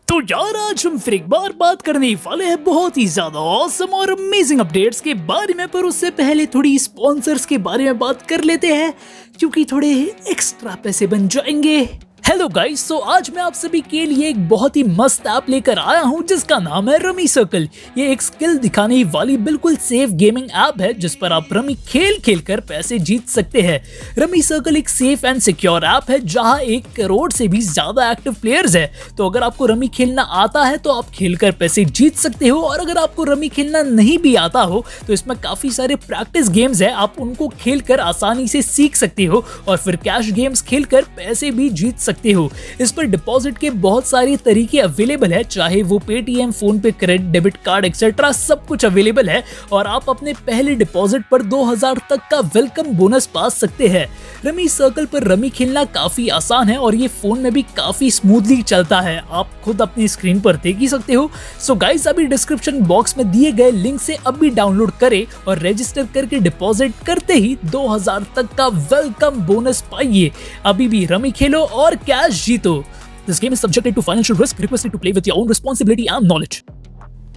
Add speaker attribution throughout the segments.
Speaker 1: तो यार आज हम फिर एक बार बात करने वाले हैं बहुत ही ज्यादा ऑसम और अमेजिंग अपडेट्स के बारे में। पर उससे पहले थोड़ी स्पॉन्सर्स के बारे में बात कर लेते हैं क्योंकि थोड़े एक्स्ट्रा पैसे बन जाएंगे। हेलो गाइस, तो आज मैं आप सभी के लिए एक बहुत ही मस्त ऐप लेकर आया हूं जिसका नाम है रमी सर्कल। ये एक स्किल दिखाने वाली बिल्कुल सेफ गेमिंग ऐप है जिस पर आप रमी खेल खेल कर पैसे जीत सकते हैं। रमी सर्कल एक सेफ एंड सिक्योर ऐप है जहां 1 करोड़ से भी ज्यादा एक्टिव प्लेयर्स है। तो अगर आपको रमी खेलना आता है तो आप खेलकर पैसे जीत सकते हो, और अगर आपको रमी खेलना नहीं भी आता हो तो इसमें काफी सारे प्रैक्टिस गेम्स है, आप उनको खेलकर आसानी से सीख सकते हो और फिर कैश गेम्स खेलकर पैसे भी जीत सकते हो। इस पर डिपॉजिट के बहुत सारे तरीके अवेलेबल है, चाहे वो पेटीएम, फोन पे, क्रेडिट, डेबिट कार्ड एक्सेट्रा सब कुछ अवेलेबल है, और आप अपने पहले डिपॉजिट पर 2000 तक का वेलकम बोनस पा सकते हैं। रमी सर्कल पर रमी खेलना काफी आसान है और ये फोन में भी काफी स्मूथली चलता है, आप खुद अपनी स्क्रीन पर देख ही सकते हो। सो गाइस, अभी डिस्क्रिप्शन बॉक्स में दिए गए लिंक से अभी डाउनलोड करें और रजिस्टर करके डिपॉजिट करते ही 2000 तक का वेलकम बोनस पाइए। अभी भी रमी खेलो और कैश जीतो। This game is subjected to financial risk. Requested to play with your own responsibility and knowledge.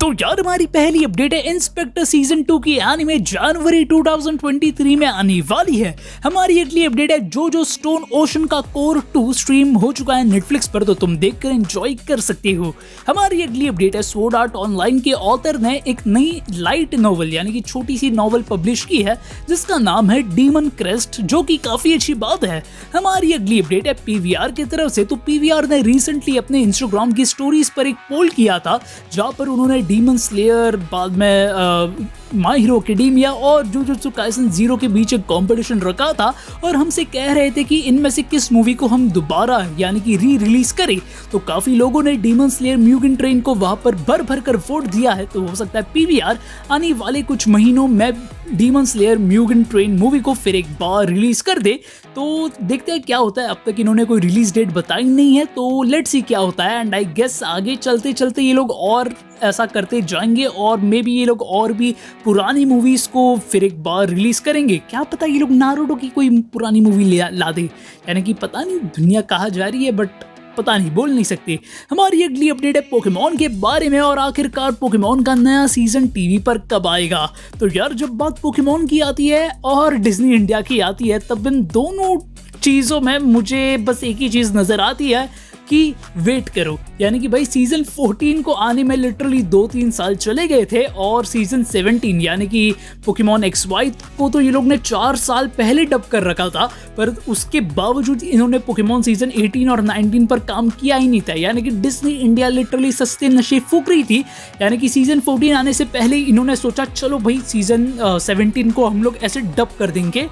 Speaker 1: तो यार हमारी पहली अपडेट है इंस्पेक्टर सीजन 2 की एनीमे जनवरी 2023 में आने वाली है। हमारी अगली अपडेट है जोजो स्टोन ओशन का कोर 2 स्ट्रीम हो चुका है नेटफ्लिक्स पर, तो तुम देखकर एंजॉय कर सकते हो। हमारी अगली अपडेट है स्वॉर्ड आर्ट ऑनलाइन के ऑथर ने एक नई लाइट नॉवल यानी कि छोटी सी नॉवल पब्लिश की है जिसका नाम है डीमन क्रेस्ट, जो कि काफी अच्छी बात है। हमारी अगली अपडेट है पीवीआर की तरफ से। तो पीवीआर ने रिसेंटली अपने इंस्टाग्राम की स्टोरीज पर एक पोल किया था जहां पर उन्होंने डीमन स्लेयर, बाद में माय हीरो एकेडेमिया और जुजुत्सु काइसन 0 के बीच एक कंपटीशन रखा था और हमसे कह रहे थे कि इनमें से किस मूवी को हम दोबारा यानी कि री रिलीज करें। तो काफी लोगों ने डीमन स्लेयर म्यूगेन ट्रेन को वहां पर भर भर कर वोट दिया है। तो हो सकता है पीवीआर आने वाले कुछ महीनों में डीमन स्लेयर म्यूगेन ट्रेन मूवी को फिर एक बार रिलीज कर दे। तो देखते हैं क्या होता है। अब तक इन्होंने कोई रिलीज डेट बताई नहीं है, तो लेट्स सी क्या होता है। एंड आई गेस आगे चलते चलते ये लोग और ऐसा करते जाएंगे और मे बी ये लोग और भी पुरानी मूवीज को फिर एक बार रिलीज करेंगे। क्या पता ये लोग नारुतो की कोई पुरानी मूवी ला दे, यानी कि पता नहीं दुनिया कहाँ जा रही है, बट पता नहीं, बोल नहीं सकते। हमारी अगली अपडेट है पोकेमॉन के बारे में और आखिरकार पोकेमॉन का नया सीजन टीवी पर कब आएगा। तो यार जब बात पोकेमॉन की आती है और डिज्नी इंडिया की आती है तब इन दोनों चीज़ों में मुझे बस एक ही चीज़ नज़र आती है कि वेट करो। यानी कि भाई सीजन 14 को आने में लिटरली 2-3 साल चले गए थे और सीजन 17 यानी कि पोकेमॉन XY को तो ये लोग ने 4 साल पहले डब कर रखा था, पर उसके बावजूद इन्होंने पोकेमॉन सीजन 18 और 19 पर काम किया ही नहीं था। यानी कि डिज्नी इंडिया लिटरली सस्ते नशे फूक रही थी। यानी कि सीजन 14 आने से पहले इन्होंने सोचा चलो भाई सीजन 17 को हम लोग ऐसे डब कर देंगे,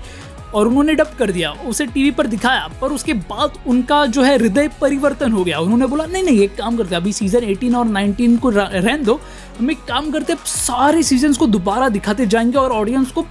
Speaker 1: और उन्होंने डब कर दिया, उसे टीवी पर दिखाया। पर उसके बाद उनका जो है हृदय परिवर्तन हो गया। उन्होंने बोला नहीं एक काम करते, अभी सीजन 18 और 19 को रहने दो, हम एक काम करते सारे सीजन्स को दोबारा दिखाते जाएंगे और ऑडियंस को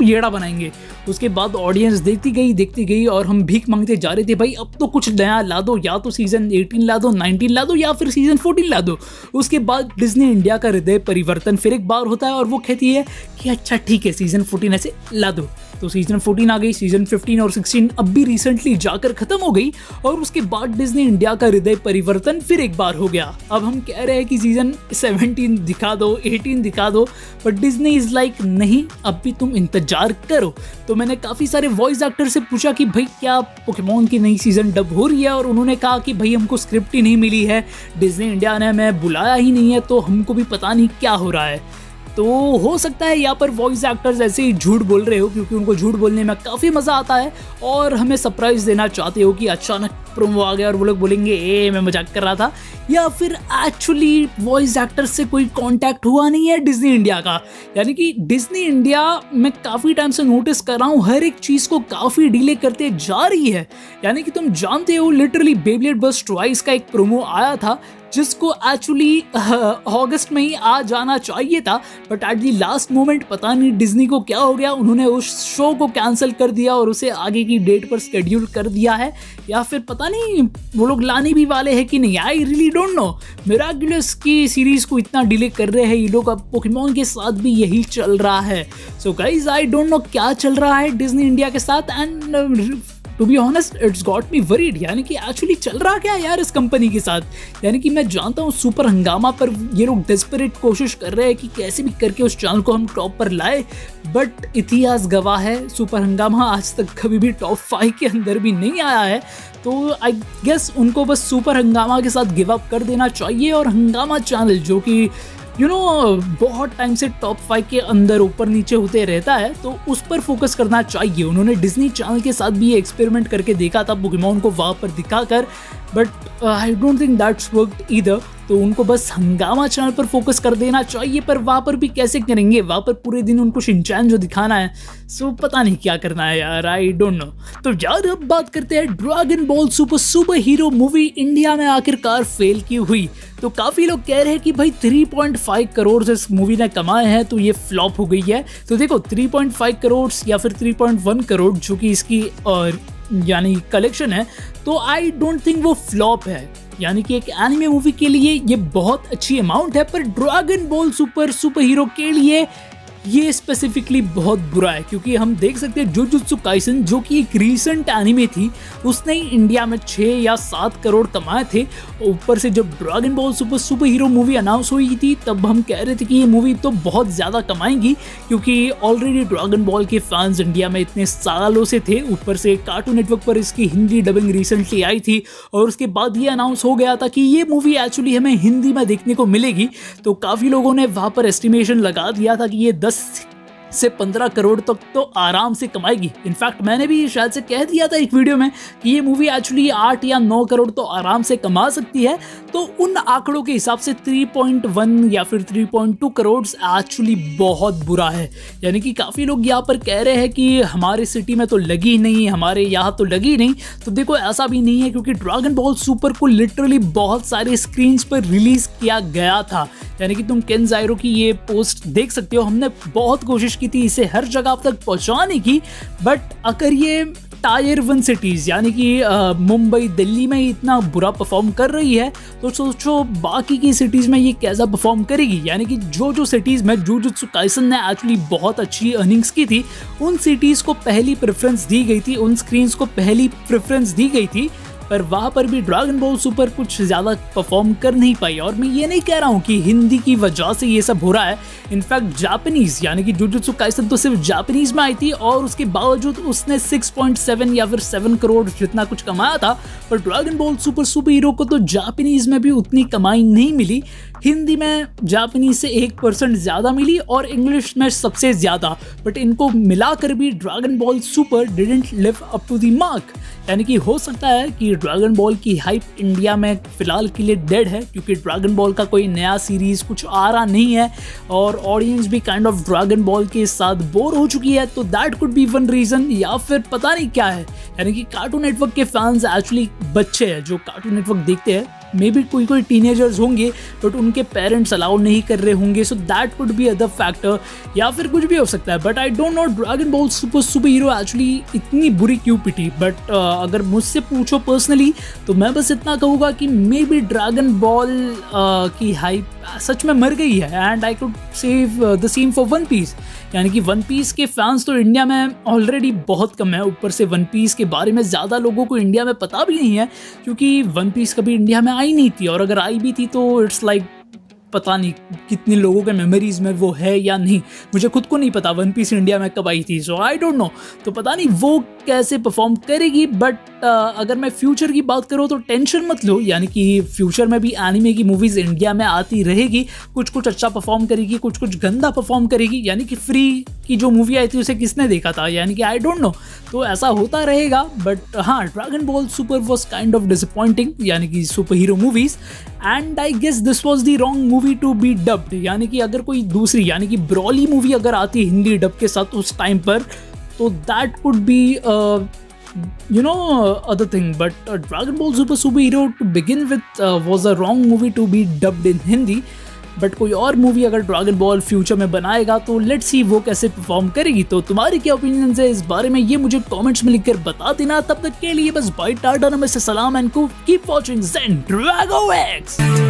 Speaker 1: येड़ा बनाएंगे। उसके बाद ऑडियंस देखती गई और हम भीख मांगते जा रहे थे, भाई अब तो कुछ नया ला दो, या तो सीजन 18 ला दो, 19 ला दो, या फिर सीजन 14 ला दो। उसके बाद डिज्नी इंडिया का हृदय परिवर्तन फिर एक बार होता है और वो कहती है कि अच्छा ठीक है सीजन 14 ऐसे ला दो। तो सीजन 14 आ गई, सीजन 15 और 16 अब भी रिसेंटली जाकर खत्म हो गई, और उसके बाद डिज्नी इंडिया का हृदय परिवर्तन फिर एक बार हो गया। अब हम कह रहे हैं कि सीजन 17 दिखा दो, 18 दिखा दो, बट डिज्नी इज लाइक नहीं, अब भी तुम इंतजार करो। तो मैंने काफी सारे वॉइस एक्टर से पूछा कि भाई क्या पोकेमॉन की नई सीजन डब हो रही है, और उन्होंने कहा कि भाई हमको स्क्रिप्ट ही नहीं मिली है, डिज्नी इंडिया ने हमें बुलाया ही नहीं है, तो हमको भी पता नहीं क्या हो रहा है। तो हो सकता है यहाँ पर वॉइस एक्टर्स ऐसे ही झूठ बोल रहे हो क्योंकि उनको झूठ बोलने में काफ़ी मज़ा आता है और हमें सरप्राइज देना चाहते हो कि अचानक प्रोमो आ गया और वो लोग बोलेंगे मैं मजाक कर रहा था, या फिर एक्चुअली वॉइस एक्टर्स से कोई कांटेक्ट हुआ नहीं है डिज्नी इंडिया का। यानी कि डिज्नी इंडिया मैं काफ़ी टाइम से नोटिस कर रहा हूँ हर एक चीज़ को काफ़ी डिले करते जा रही है। यानी कि तुम जानते हो लिटरली बेबलेट बर्स्ट ट्वाइस का एक प्रोमो आया था जिसको एक्चुअली अगस्त में ही आ जाना चाहिए था, but at the last moment पता नहीं डिज्नी को क्या हो गया, उन्होंने उस शो को कैंसिल कर दिया और उसे आगे की डेट पर स्केड्यूल कर दिया है, या फिर पता नहीं वो लोग लाने भी वाले हैं कि नहीं। I really don't know. Miraculous की सीरीज को इतना डिले कर रहे हैं ये लोग, अब पोकेमॉन के साथ भी यही चल रहा है। So guys I don't know क्या चल रहा है डिज्नी इंडिया के साथ। And to be honest it's got me worried, यानी कि एक्चुअली चल रहा क्या है यार इस कंपनी के साथ। यानी कि मैं जानता हूँ सुपर हंगामा पर ये लोग डेस्परेट कोशिश कर रहे हैं कि कैसे भी करके उस चैनल को हम टॉप पर लाए, बट इतिहास गवाह है सुपर हंगामा आज तक कभी भी टॉप 5 के अंदर भी नहीं आया है। तो आई गेस उनको बस सुपर हंगामा के साथ गिव अप कर देना चाहिए और हंगामा चैनल जो कि बहुत टाइम से टॉप 5 के अंदर ऊपर नीचे होते रहता है, तो उस पर फोकस करना चाहिए। उन्होंने डिज्नी चैनल के साथ भी ये एक्सपेरिमेंट करके देखा था पोकेमॉन को वहाँ पर दिखाकर, but I don't think that's worked either. तो उनको बस हंगामा चैनल पर फोकस कर देना चाहिए, पर वहाँ पर भी कैसे करेंगे, वहाँ पर पूरे दिन उनको शिनचैन जो दिखाना है, सो पता नहीं क्या करना है यार, आई डोंट नो। तो यार अब बात करते हैं dragon Ball super hero movie India में आखिरकार फेल की हुई। तो काफ़ी लोग कह रहे हैं कि भाई 3.5 करोड़ इस मूवी ने कमाए हैं तो ये फ्लॉप हो गई है। तो देखो 3.5 करोड़ या फिर 3.1 करोड़ जो कि इसकी यानी कलेक्शन है, तो आई डोंट थिंक वो फ्लॉप है। यानी कि एक एनिमे मूवी के लिए ये बहुत अच्छी अमाउंट है, पर ड्रैगन बॉल सुपर हीरो के लिए ये स्पेसिफिकली बहुत बुरा है, क्योंकि हम देख सकते हैं जुजुत्सु काइसन जो कि एक रीसेंट एनिमे थी, उसने ही इंडिया में 6 या 7 करोड़ कमाए थे। ऊपर से जब dragon Ball super hero movie announce हुई थी तब हम कह रहे थे कि ये मूवी तो बहुत ज़्यादा कमाएंगी, क्योंकि ऑलरेडी ड्रैगन बॉल के फैंस इंडिया में इतने सालों से थे। ऊपर से कार्टून नेटवर्क पर इसकी हिंदी डबिंग रिसेंटली आई थी और उसके बाद ये अनाउंस हो गया था कि ये मूवी एक्चुअली हमें हिंदी में देखने को मिलेगी। तो काफ़ी लोगों ने वहाँ पर एस्टिमेशन लगा दिया था कि ये 10 से 15 करोड़ तक तो आराम से कमाएगी। इनफैक्ट मैंने भी शायद से कह दिया था एक वीडियो में कि ये मूवी एक्चुअली 8 या 9 करोड़ तो आराम से कमा सकती है। तो उन आंकड़ों के हिसाब से 3.1 या फिर 3.2 करोड़ एक्चुअली बहुत बुरा है। यानी कि काफ़ी लोग यहाँ पर कह रहे हैं कि हमारे सिटी में तो लगी नहीं, हमारे यहाँ तो लगी नहीं। तो देखो ऐसा भी नहीं है, क्योंकि ड्रैगन बॉल सुपर को लिटरली बहुत सारे स्क्रीन्स पर रिलीज किया गया था। यानी कि तुम केन ज़ाइरो की ये पोस्ट देख सकते हो, हमने बहुत कोशिश की थी इसे हर जगह तक पहुंचाने की, बट अगर ये टायर 1 सिटीज़ यानी कि मुंबई दिल्ली में इतना बुरा परफॉर्म कर रही है, तो सोचो बाकी की सिटीज़ में ये कैसा परफॉर्म करेगी। यानी कि जो सिटीज़ में जुजुत्सु काइसन ने एक्चुअली बहुत अच्छी अर्निंग्स की थी, उन सिटीज़ को पहली प्रेफरेंस दी गई थी, उन स्क्रीन्स को पहली प्रेफरेंस दी गई थी, पर वहाँ पर भी ड्रैगन बॉल सुपर कुछ ज़्यादा परफॉर्म कर नहीं पाई। और मैं ये नहीं कह रहा हूँ कि हिंदी की वजह से ये सब हो रहा है। इनफैक्ट जापानीज़ यानी कि जुजुत्सु काइसन तो सिर्फ जापानीज़ में आई थी और उसके बावजूद उसने 6.7 या फिर 7 करोड़ जितना कुछ कमाया था। पर ड्रैगन बॉल सुपर हीरो को तो जापानीज़ में भी उतनी कमाई नहीं मिली। हिंदी में जापानीज़ से 1% ज़्यादा मिली और इंग्लिश में सबसे ज़्यादा, बट इनको मिलाकर भी Dragon Ball Super didn't live up to the mark. यानी कि हो सकता है कि ड्रैगन बॉल की हाइप इंडिया में फिलहाल के लिए डेड है, क्योंकि ड्रैगन बॉल का कोई नया सीरीज़ कुछ आ रहा नहीं है और ऑडियंस भी काइंड ऑफ ड्रैगन बॉल के साथ बोर हो चुकी है। तो that could be one reason, या फिर पता नहीं क्या है। यानी कि कार्टून नेटवर्क के फैंस एक्चुअली बच्चे हैं जो कार्टून नेटवर्क देखते हैं, मे बी कोई टीनेजर्स होंगे बट उनके पेरेंट्स अलाउ नहीं कर रहे होंगे, so that could be other factor, या फिर कुछ भी हो सकता है। But I don't no dragon Ball super hero actually इतनी बुरी क्यों पिटी। बट अगर मुझसे पूछो पर्सनली तो मैं बस इतना कहूँगा कि मे बी ड्रैगन बॉल की हाइप सच में मर गई है। And I could say the same for One Piece. यानी कि वन पीस के फैंस तो इंडिया में ऑलरेडी बहुत कम है, ऊपर से वन पीस के बारे में ज़्यादा लोगों को इंडिया में पता भी नहीं है, क्योंकि वन पीस कभी इंडिया में आई नहीं थी, और अगर आई भी थी तो इट्स लाइक पता नहीं कितने लोगों के मेमोरीज में वो है या नहीं। मुझे खुद को नहीं पता वन पीस इंडिया में कब आई थी, सो आई डोंट नो। तो पता नहीं वो कैसे परफॉर्म करेगी। बट अगर मैं फ्यूचर की बात करूँ तो टेंशन मत लो, यानी कि फ्यूचर में भी एनिमे की मूवीज़ इंडिया में आती रहेगी। कुछ अच्छा परफॉर्म करेगी, कुछ गंदा परफॉर्म करेगी। यानी कि फ्री की जो मूवी आई थी उसे किसने देखा था, यानी कि आई डोंट नो। तो ऐसा होता रहेगा। बट हाँ, Dragon Ball Super was kind of disappointing, यानी कि super hero movies. And I guess this was the wrong movie to be dubbed. यानी कि अगर कोई दूसरी यानी कि ब्रॉली मूवी अगर आती हिंदी डब के साथ उस टाइम पर, तो that could be other thing. But Dragon Ball Super Hero to begin with was a wrong movie to be dubbed in Hindi. But कोई और मूवी अगर ड्रैगन बॉल फ्यूचर में बनाएगा तो लेट्स सी वो कैसे परफॉर्म करेगी। तो तुम्हारी क्या ओपिनियन है इस बारे में, ये मुझे कमेंट्स में लिखकर बता देना। तब तक के लिए बस बाय टाटा, नमस्ते, सलाम and keep watching Zen Dragon x.